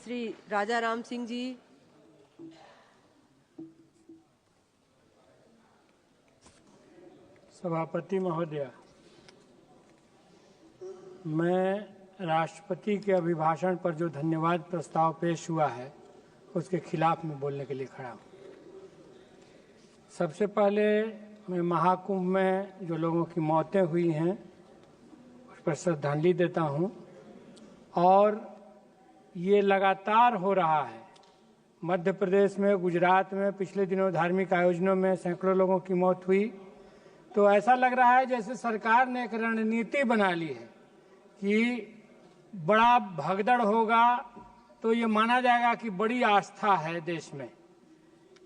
श्री राजा राम सिंह जी। सभापति महोदय, मैं राष्ट्रपति के अभिभाषण पर जो धन्यवाद प्रस्ताव पेश हुआ है उसके खिलाफ में बोलने के लिए खड़ा हूँ। सबसे पहले मैं महाकुंभ में जो लोगों की मौतें हुई हैं उस पर श्रद्धांजलि देता हूँ। और ये लगातार हो रहा है। मध्य प्रदेश में, गुजरात में पिछले दिनों धार्मिक आयोजनों में सैकड़ों लोगों की मौत हुई। तो ऐसा लग रहा है जैसे सरकार ने एक रणनीति बना ली है कि बड़ा भगदड़ होगा तो ये माना जाएगा कि बड़ी आस्था है देश में।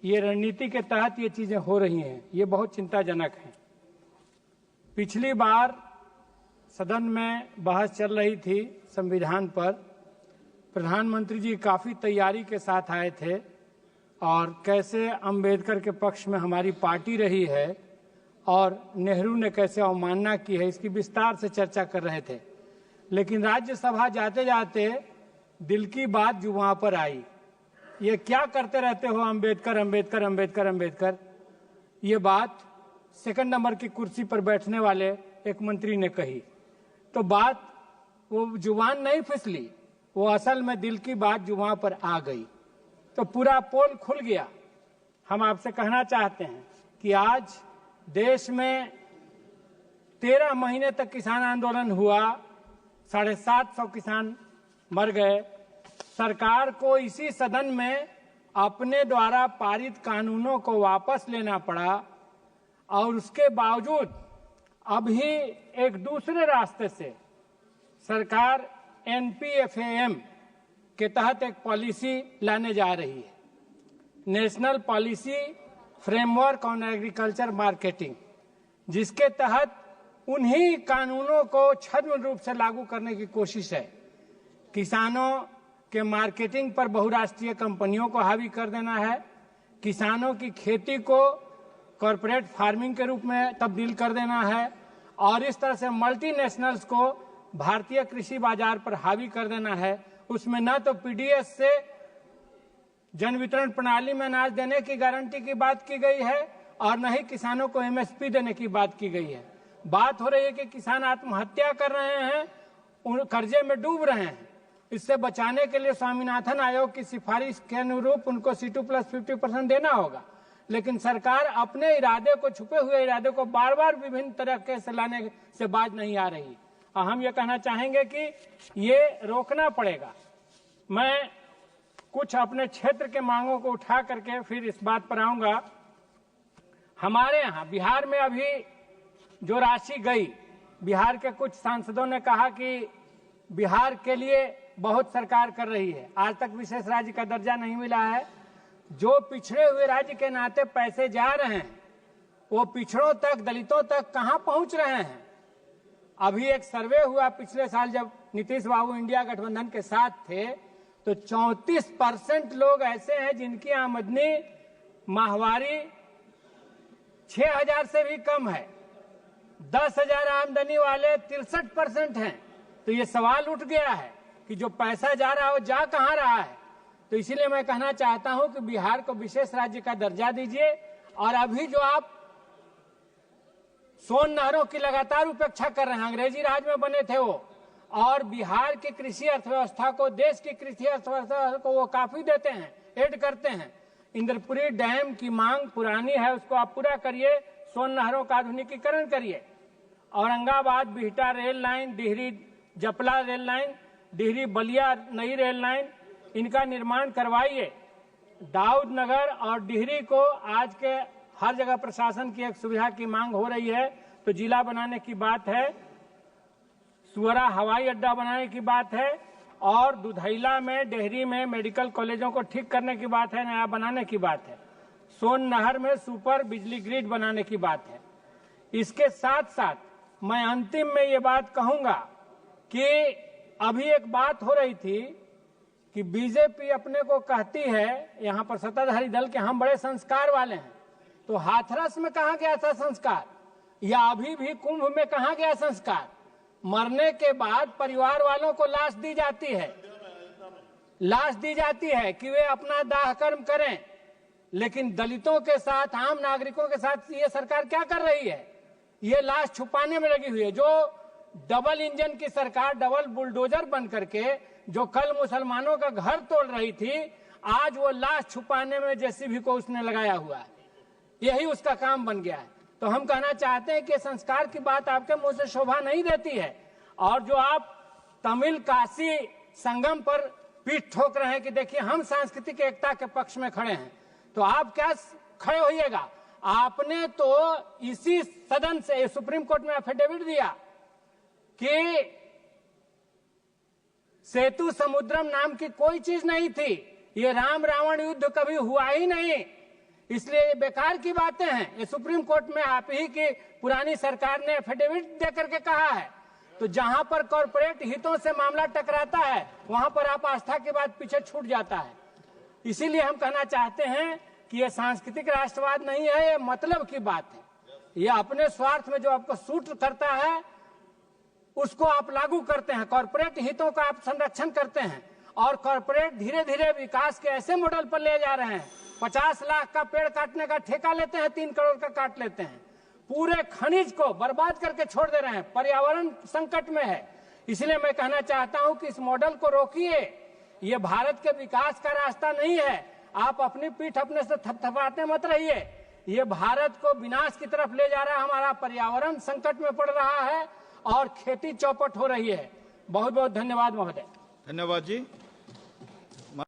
ये रणनीति के तहत ये चीजें हो रही हैं, ये बहुत चिंताजनक है। पिछली बार सदन में बहस चल रही थी संविधान पर, प्रधानमंत्री जी काफी तैयारी के साथ आए थे और कैसे अंबेडकर के पक्ष में हमारी पार्टी रही है और नेहरू ने कैसे अवमानना की है, इसकी विस्तार से चर्चा कर रहे थे। लेकिन राज्यसभा जाते जाते दिल की बात जुबां पर आई। ये क्या करते रहते हो अंबेडकर अंबेडकर अंबेडकर अंबेडकर। ये बात सेकंड नंबर की कुर्सी पर बैठने वाले एक मंत्री ने कही। तो बात वो जुबान नहीं फिसली, वो असल में दिल की बात जुबां पर आ गई। तो पूरा पोल खुल गया। हम आपसे कहना चाहते हैं कि आज देश में 13 महीने तक किसान आंदोलन हुआ, 750 किसान मर गए। सरकार को इसी सदन में अपने द्वारा पारित कानूनों को वापस लेना पड़ा और उसके बावजूद अभी एक दूसरे रास्ते से सरकार NPFAM के तहत एक पॉलिसी लाने जा रही है, national policy framework on agriculture marketing, जिसके तहत उन्हीं कानूनों को छद्म रूप से लागू करने की कोशिश है। किसानों के मार्केटिंग पर बहुराष्ट्रीय कंपनियों को हावी कर देना है, किसानों की खेती को कॉरपोरेट फार्मिंग के रूप में तब्दील कर देना है और इस तरह से मल्टीनेशनल्स को भारतीय कृषि बाजार पर हावी कर देना है। उसमें न तो PDS से जन वितरण प्रणाली में अनाज देने की गारंटी की बात की गई है और न ही किसानों को MSP देने की बात की गई है। बात हो रही है कि किसान आत्महत्या कर रहे हैं, उन कर्जे में डूब रहे हैं। इससे बचाने के लिए स्वामीनाथन आयोग की सिफारिश के अनुरूप उनको C2+50% देना होगा। लेकिन सरकार अपने इरादे को, छुपे हुए इरादे को बार बार विभिन्न तरीके से लाने से बाज नहीं आ रही। और हम ये कहना चाहेंगे कि ये रोकना पड़ेगा। मैं कुछ अपने क्षेत्र के मांगों को उठा करके फिर इस बात पर आऊंगा। हमारे यहाँ बिहार में अभी जो राशि गई, बिहार के कुछ सांसदों ने कहा कि बिहार के लिए बहुत सरकार कर रही है, आज तक विशेष राज्य का दर्जा नहीं मिला है। जो पिछड़े हुए राज्य के नाते पैसे जा रहे हैं वो पिछड़ों तक, दलितों तक कहां पहुंच रहे हैं। अभी एक सर्वे हुआ पिछले साल, जब नीतीश बाबू इंडिया गठबंधन के साथ थे, तो 34% लोग ऐसे हैं जिनकी आमदनी माहवारी 6,000 से भी कम है। 10,000 आमदनी वाले 63% हैं। तो ये सवाल उठ गया है कि जो पैसा जा रहा है वो जा कहां रहा है। तो इसीलिए मैं कहना चाहता हूं कि बिहार को विशेष राज्य का दर्जा दीजिए। और अभी जो आप सोन नहरों की लगातार उपेक्षा कर रहे हैं, अंग्रेजी राज में बने थे वो, और बिहार की कृषि अर्थव्यवस्था को, देश की कृषि अर्थव्यवस्था को वो काफी देते हैं, ऐड करते हैं। इंद्रपुरी डैम की मांग पुरानी है, उसको आप पूरा करिए। सोन नहरों का आधुनिकीकरण करिए। औरंगाबाद बिहटा रेल लाइन, डिहरी जपला रेल लाइन, डिहरी बलिया नई रेल लाइन, इनका निर्माण करवाइए। दाऊद नगर और डिहरी को आज के हर जगह प्रशासन की एक सुविधा की मांग हो रही है, तो जिला बनाने की बात है, सुअरा हवाई अड्डा बनाने की बात है, और दुधैला में, डेहरी में मेडिकल कॉलेजों को ठीक करने की बात है, नया बनाने की बात है। सोन नहर में सुपर बिजली ग्रिड बनाने की बात है। इसके साथ साथ मैं अंतिम में ये बात कहूंगा कि अभी एक बात हो रही थी कि बीजेपी अपने को कहती है, यहाँ पर सत्ताधारी दल के, हम बड़े संस्कार वाले हैं। तो हाथरस में कहा गया था संस्कार, या अभी भी कुंभ में कहा गया संस्कार? मरने के बाद परिवार वालों को लाश दी जाती है। लाश दी जाती है कि वे अपना दाह कर्म करें, लेकिन दलितों के साथ, आम नागरिकों के साथ ये सरकार क्या कर रही है? ये लाश छुपाने में लगी हुई है। जो डबल इंजन की सरकार, डबल बुलडोजर बन करके जो कल मुसलमानों का घर तोड़ रही थी, आज वो लाश छुपाने में जेसीबी को उसने लगाया हुआ है। यही उसका काम बन गया है। तो हम कहना चाहते हैं कि संस्कार की बात आपके मुंह से शोभा नहीं देती है। और जो आप तमिल काशी संगम पर पीठ ठोक रहे हैं कि देखिए हम सांस्कृतिक एकता के पक्ष में खड़े हैं, तो आप क्या खड़े होइएगा? आपने तो इसी सदन से सुप्रीम कोर्ट में एफिडेविट दिया कि सेतु समुद्रम नाम की कोई चीज नहीं थी, ये राम रावण युद्ध कभी हुआ ही नहीं, इसलिए ये बेकार की बातें हैं। ये सुप्रीम कोर्ट में आप ही की पुरानी सरकार ने एफिडेविट देकर के कहा है। तो जहां पर कॉर्पोरेट हितों से मामला टकराता है, वहां पर आप आस्था के बाद पीछे छूट जाता है। इसीलिए हम कहना चाहते हैं कि ये सांस्कृतिक राष्ट्रवाद नहीं है, ये मतलब की बात है। ये अपने स्वार्थ में जो आपको सूट करता है उसको आप लागू करते हैं, कॉर्पोरेट हितों का आप संरक्षण करते हैं, और कॉर्पोरेट धीरे धीरे विकास के ऐसे मॉडल पर ले जा रहे हैं। 50 लाख का पेड़ काटने का ठेका लेते हैं, 3 करोड़ का काट लेते हैं, पूरे खनिज को बर्बाद करके छोड़ दे रहे हैं। पर्यावरण संकट में है। इसलिए मैं कहना चाहता हूं कि इस मॉडल को रोकिए। ये भारत के विकास का रास्ता नहीं है। आप अपनी पीठ अपने से थपथपाते मत रहिए। ये भारत को विनाश की तरफ ले जा रहा है। हमारा पर्यावरण संकट में पड़ रहा है और खेती चौपट हो रही है। बहुत बहुत धन्यवाद महोदय। धन्यवाद जी।